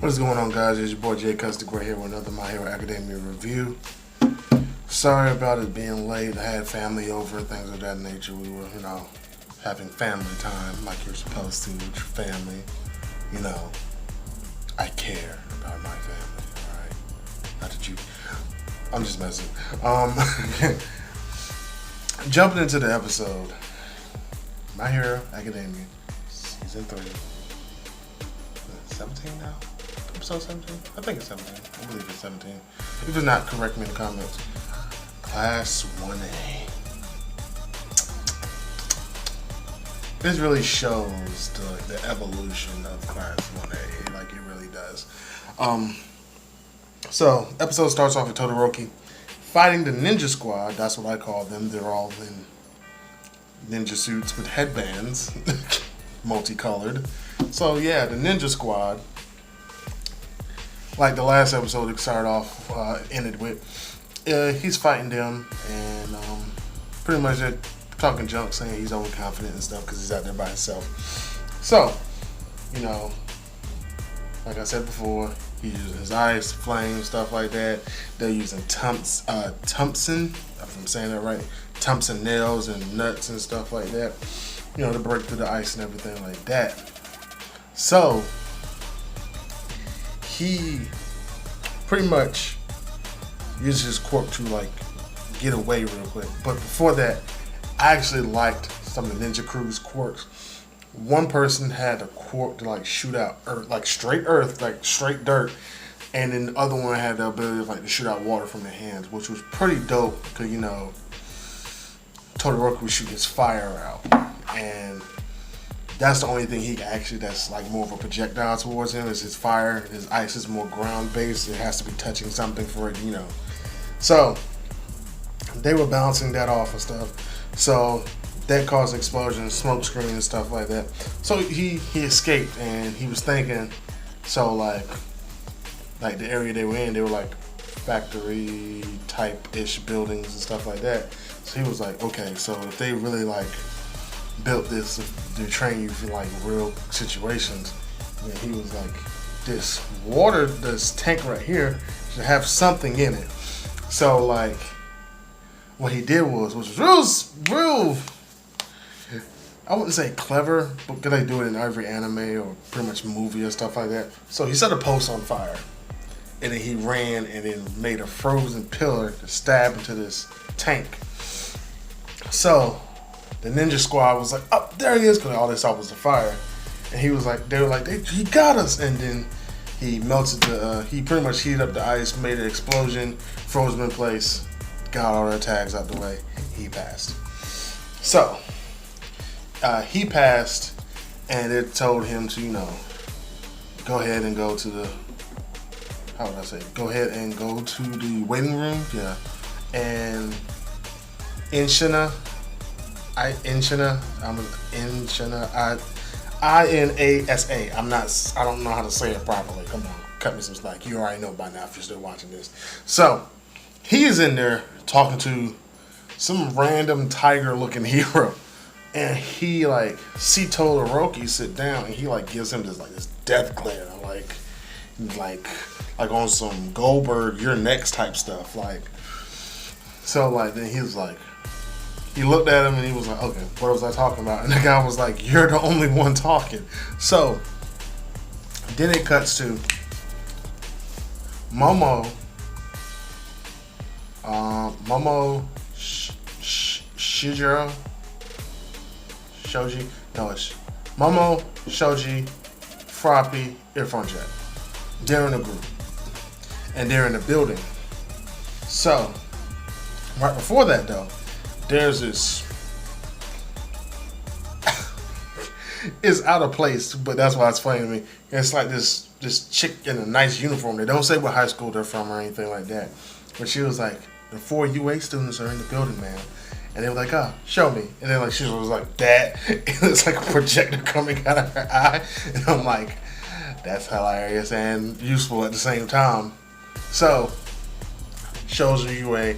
What is going on, guys? It's your boy Jay Custic right here with another My Hero Academia review. Sorry about it being late. I had family over, things of that nature. We were, having family time like you're supposed to with your family. I care about my family, alright? Not that you... I'm just messing. Jumping into the episode. My Hero Academia, Season 3. 17 now? Episode 17? I think it's 17. I believe it's 17. If it's not, correct me in the comments. Class 1A. This really shows the evolution of Class 1A. Like, it really does. So, episode starts off with Todoroki fighting the Ninja Squad. That's what I call them. They're all in ninja suits with headbands. Multicolored. So, yeah, the Ninja Squad. Like the last episode it started off, ended with, he's fighting them, and pretty much they're talking junk, saying he's overconfident and stuff because he's out there by himself. So, like I said before, he's using his ice, flame, stuff like that. They're using Thompson, if I'm saying that right, Thompson nails and nuts and stuff like that, to break through the ice and everything like that. So, he pretty much uses his quirk to get away real quick. But before that, I actually liked some of the Ninja Crew's quirks. One person had a quirk to shoot out earth, straight dirt, and then the other one had the ability to shoot out water from their hands, which was pretty dope because Todoroki would shoot his fire out, and that's the only thing he actually that's more of a projectile towards him is his fire. His ice is more ground based. It has to be touching something for it, So they were bouncing that off and stuff. So that caused an explosion, smoke screen and stuff like that. So he escaped, and he was thinking, so like the area they were in, they were factory type ish buildings and stuff like that. So he was like, okay, so if they really built this to train you for real situations, and he was like, this tank right here should have something in it. So what he did was real, I wouldn't say clever, but they do it in every anime or pretty much movie or stuff like that. So he set a post on fire, and then he ran and then made a frozen pillar to stab into this tank. So the Ninja Squad was like, oh, there he is, because all they saw was the fire. And he was like, they were like, he got us. And then he melted he pretty much heated up the ice, made an explosion, froze him in place, got all their tags out the way, he passed. So, he passed, and it told him to, go ahead and go to the, go ahead and go to the waiting room, yeah. And Inshana, INASA. I don't know how to say it properly. Come on, cut me some slack. You already know by now if you're still watching this. So, he is in there talking to some random tiger-looking hero. And he, see Todoroki sit down, and he, gives him this death glare. Like on some Goldberg, you're next type stuff. So, then he was like, he looked at him and he was like, okay, what was I talking about? And the guy was like, you're the only one talking. So, then it cuts to Momo. Shijiro? Shoji? No, it's Momo, Shoji, Froppy, Earphone Jack. They're in a group. And they're in a building. So, right before that though, there's this, it's out of place, but that's why it's funny to me. It's this chick in a nice uniform. They don't say what high school they're from or anything like that. But she was like, the 4 UA students are in the building, man. And they were like, oh, show me. And then she was like, that. And it's like a projector coming out of her eye. And I'm like, that's hilarious and useful at the same time. So, shows her UA.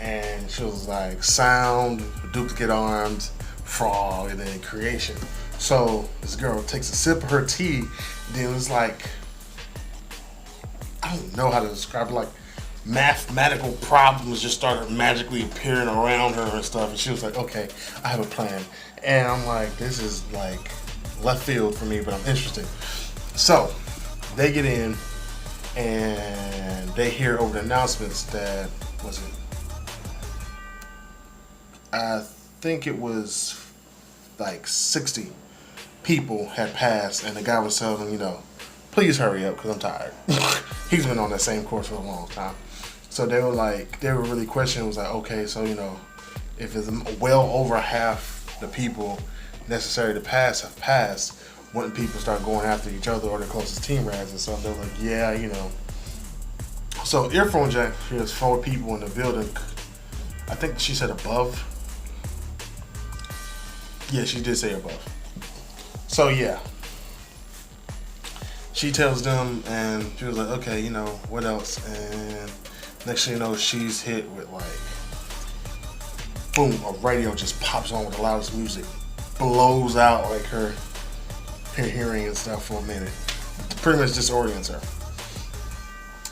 And she was like, sound, duplicate arms, frog, and then creation. So this girl takes a sip of her tea, then it's like I don't know how to describe it, like mathematical problems just started magically appearing around her and stuff, and she was like, okay, I have a plan. And I'm like, this is like left field for me, but I'm interested. So they get in and they hear over the announcements that, was it, I think it was like 60 people had passed, and the guy was telling them, you know, please hurry up because I'm tired. He's been on that same course for a long time. So they were really questioning, was like, okay, so, you know, if it's well over half the people necessary to pass have passed, wouldn't people start going after each other or their closest team rats and stuff? They're like, yeah, you know. So earphone jack hears 4 people in the building. I think she said above. Yeah, she did say above. So yeah, she tells them, and she was like, okay, you know, what else? And next thing you know, she's hit with like, boom, a radio just pops on with the loudest music, blows out like her hearing and stuff for a minute. Pretty much disorients her.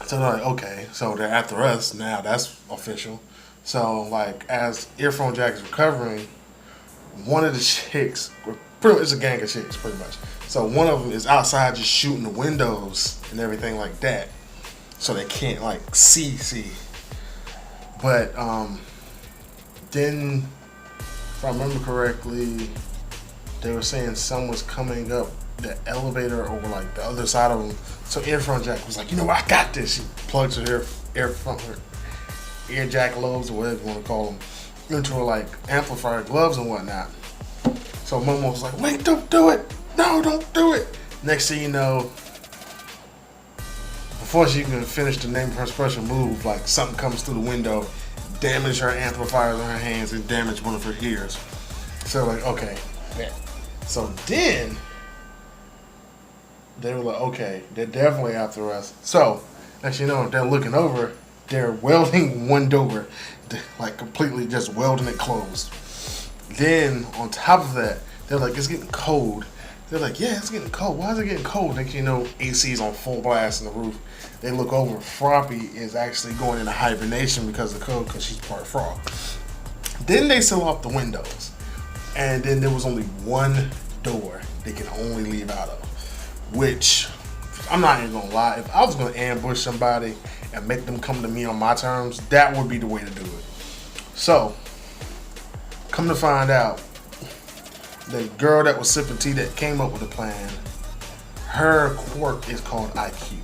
So they're like, okay, so they're after us now. That's official. So like, as earphone jack is recovering, one of the chicks, pretty much it's a gang of chicks, pretty much. So one of them is outside just shooting the windows and everything like that, so they can't like see. But then, if I remember correctly, they were saying someone's coming up the elevator or like the other side of them. So earphone jack was like, you know what, I got this. She plugs her ear jack lobes or whatever you want to call them into her like amplifier gloves and whatnot. So Momo was like, wait, don't do it. No, don't do it. Next thing you know, before she can finish the name of her special move, like something comes through the window, damage her amplifiers on her hands, and damage one of her ears. So like, okay. Yeah. So then they were like, okay, they're definitely after us. So next you know, they're looking over, they're welding one door, like completely just welding it closed. Then on top of that, they're like, it's getting cold. They're like, yeah, it's getting cold. Why is it getting cold? Next you know, AC's on full blast in the roof. They look over, Froppy is actually going into hibernation because of the cold, because she's part frog. Then they seal off the windows. And then there was only one door they can only leave out of. Which, I'm not even gonna lie, if I was gonna ambush somebody and make them come to me on my terms, that would be the way to do it. So, come to find out, the girl that was sipping tea that came up with the plan, her quirk is called IQ.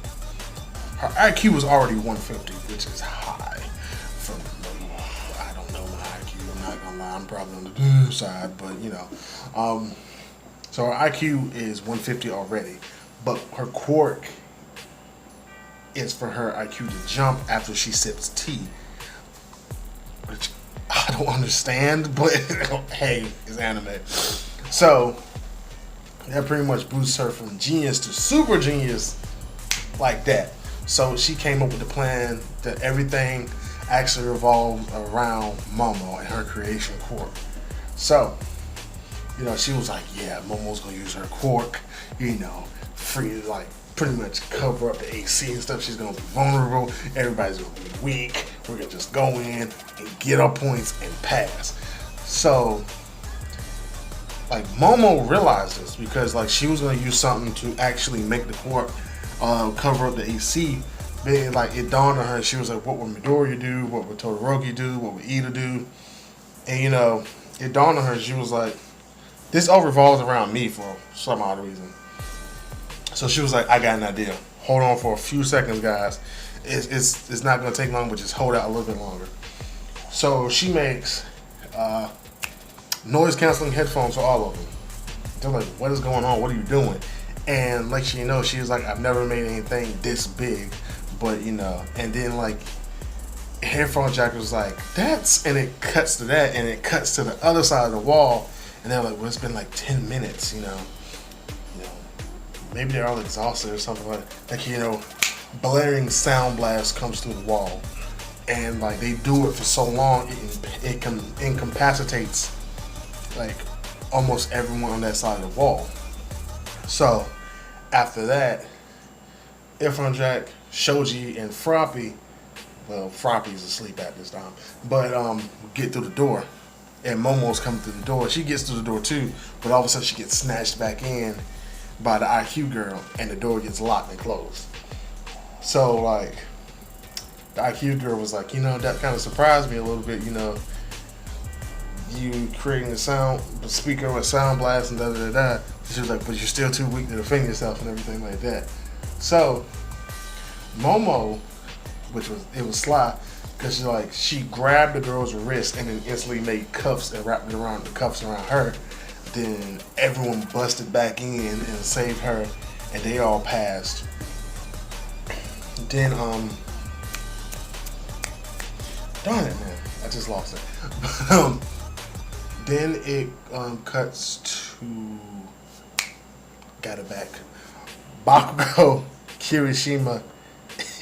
Her IQ was already 150, which is high. From, I don't know my IQ, I'm not gonna lie, I'm probably on the side, but you know. So her IQ is 150 already, but her quirk is for her IQ to jump after she sips tea, which I don't understand, but hey, it's anime. So that pretty much boosts her from genius to super genius like that. So she came up with the plan that everything actually revolved around Momo and her creation quirk. So, you know, she was like, yeah, Momo's gonna use her quirk, you know, free, like pretty much cover up the AC and stuff. She's gonna be vulnerable, everybody's gonna be weak, we're gonna just go in and get our points and pass. So like Momo realized this because like she was gonna use something to actually make the quirk cover up the AC. Then like it dawned on her, she was like, what would Midoriya do? What would Todoroki do? What would Ida do? And you know, it dawned on her, she was like, this all revolves around me for some odd reason. So she was like, I got an idea. Hold on for a few seconds, guys. It's not gonna take long, but just hold out a little bit longer. So she makes noise canceling headphones for all of them. They're like, what is going on? What are you doing? And like she knows, she was like, I've never made anything this big, but you know. And then like headphone jack was like, that's, and it cuts to that, and it cuts to the other side of the wall, and they're like, well, it's been like 10 minutes, you know, maybe they're all exhausted or something like you know, blaring sound blast comes through the wall, and like they do it for so long, it incapacitates like almost everyone on that side of the wall. So after that, Earphone Jack, Shoji and Froppy, well, Froppy's asleep at this time, but get through the door. And Momo's coming through the door. She gets through the door too, but all of a sudden she gets snatched back in by the IQ girl, and the door gets locked and closed. So, like, the IQ girl was like, that kind of surprised me a little bit, you creating a speaker with sound blast and da-da-da-da. She was like, but you're still too weak to defend yourself and everything like that. So, Momo, it was sly, because she grabbed the girl's wrist and then instantly made cuffs and wrapped the cuffs around her. Then everyone busted back in and saved her, and they all passed. Then darn it, man, I just lost it. Then it cuts to, got it back, Bakugo, Kirishima,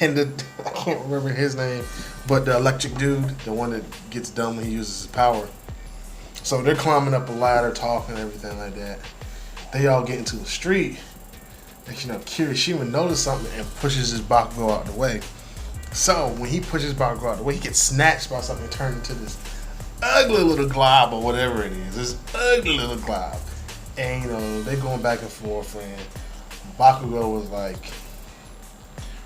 and I can't remember his name, but the electric dude, the one that gets dumb when he uses his power. So they're climbing up a ladder, talking and everything like that. They all get into the street, and Kirishima notices something and pushes his Bakugo out the way. So when he pushes Bakugo out the way, he gets snatched by something and turned into this ugly little glob or whatever it is. This ugly little glob. And they're going back and forth, and Bakugo was like,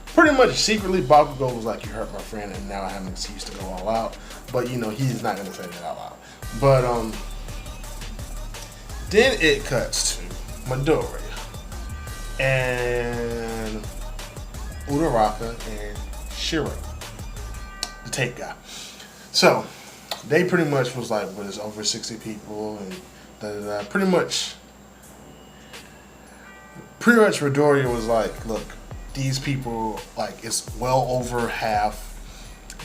pretty much secretly, Bakugo was like, you hurt my friend, and now I have an excuse to go all out. But he's not gonna say that out loud. But then it cuts to Midoriya and Uraraka and Shiro, the tape guy. So they pretty much was like, well, there's over 60 people and da-da-da. Pretty much Midoriya was like, look, these people, like, it's well over half.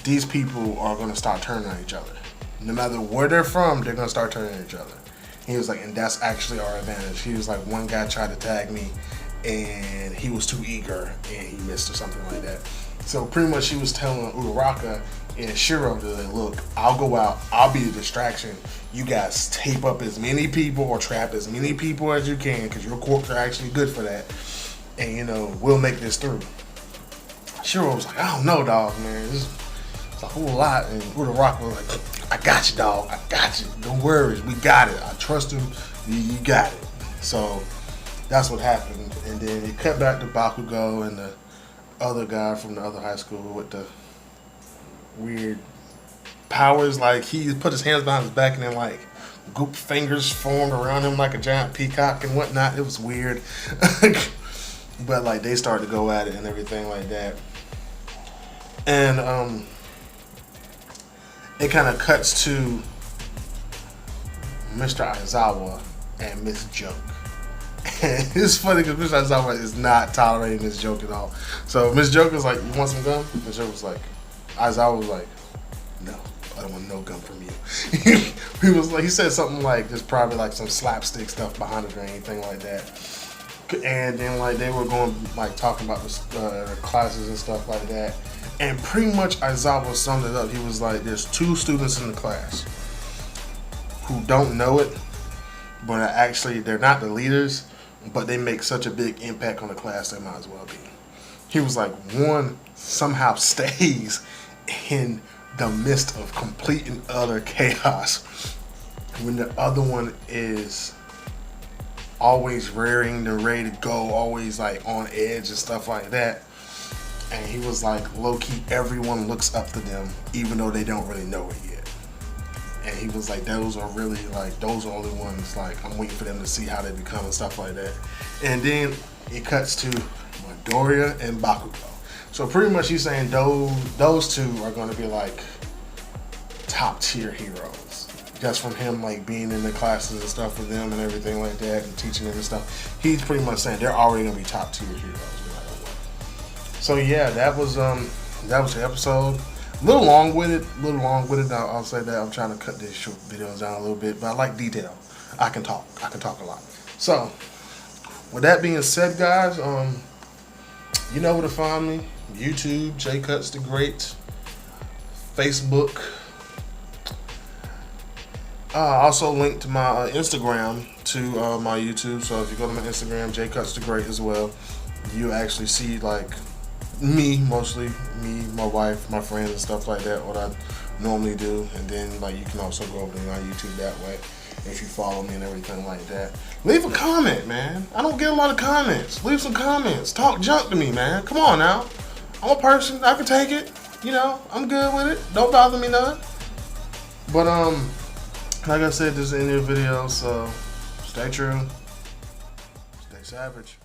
These people are gonna start turning on each other. No matter where they're from, they're gonna start turning on each other. He was like, and that's actually our advantage. He was like, one guy tried to tag me, and he was too eager, and he missed or something like that. So pretty much he was telling Uraraka and Shiro that, look, I'll go out, I'll be the distraction. You guys tape up as many people or trap as many people as you can, because your corps are actually good for that. And, we'll make this through. Shiro was like, I don't know, dog, man. It's a whole lot. And Uraraka was like, I got you, dog. I got you. Don't worry. We got it. I trust him. You got it. So that's what happened. And then it cut back to Bakugo and the other guy from the other high school with the weird powers. Like, he put his hands behind his back and then, like, goop fingers formed around him like a giant peacock and whatnot. It was weird. But, like, they started to go at it and everything like that. And it kind of cuts to Mr. Aizawa and Miss Joke. And it's funny because Mr. Aizawa is not tolerating this joke at all. So Miss Joke was like, you want some gum? Miss Joke was like, Aizawa was like, no, I don't want no gum from you. He said something like, there's probably like some slapstick stuff behind it or anything like that. And then like they were going like talking about the classes and stuff like that. And pretty much Aizawa summed it up. He was like, there's 2 students in the class who don't know it, but actually they're not the leaders, but they make such a big impact on the class they might as well be. He was like, one somehow stays in the midst of complete and utter chaos, when the other one is always raring and ready to go, always like on edge and stuff like that. And he was like, low-key, everyone looks up to them, even though they don't really know it yet. And he was like, those are really, like, those are only ones, like, I'm waiting for them to see how they become and stuff like that. And then it cuts to Midoriya and Bakugo. So pretty much he's saying those 2 are going to be, like, top-tier heroes. Just from him, like, being in the classes and stuff with them and everything like that and teaching them and stuff. He's pretty much saying they're already going to be top-tier heroes. So yeah, that was the episode. A little long-winded. I'll say that. I'm trying to cut these short videos down a little bit, but I like detail. I can talk a lot. So, with that being said, guys, you know where to find me. YouTube, J Cuts the Great. Facebook. I also linked my Instagram to my YouTube. So if you go to my Instagram, J Cuts the Great as well, you actually see like me mostly, me, my wife, my friends and stuff like that, what I normally do. And then like you can also go over to my YouTube that way if you follow me and everything like that. Leave a comment, man. I don't get a lot of comments. Leave some comments. Talk junk to me, man. Come on now. I'm a person. I can take it. You know, I'm good with it. Don't bother me none. But like I said, this is the end of the video, so stay true. Stay savage.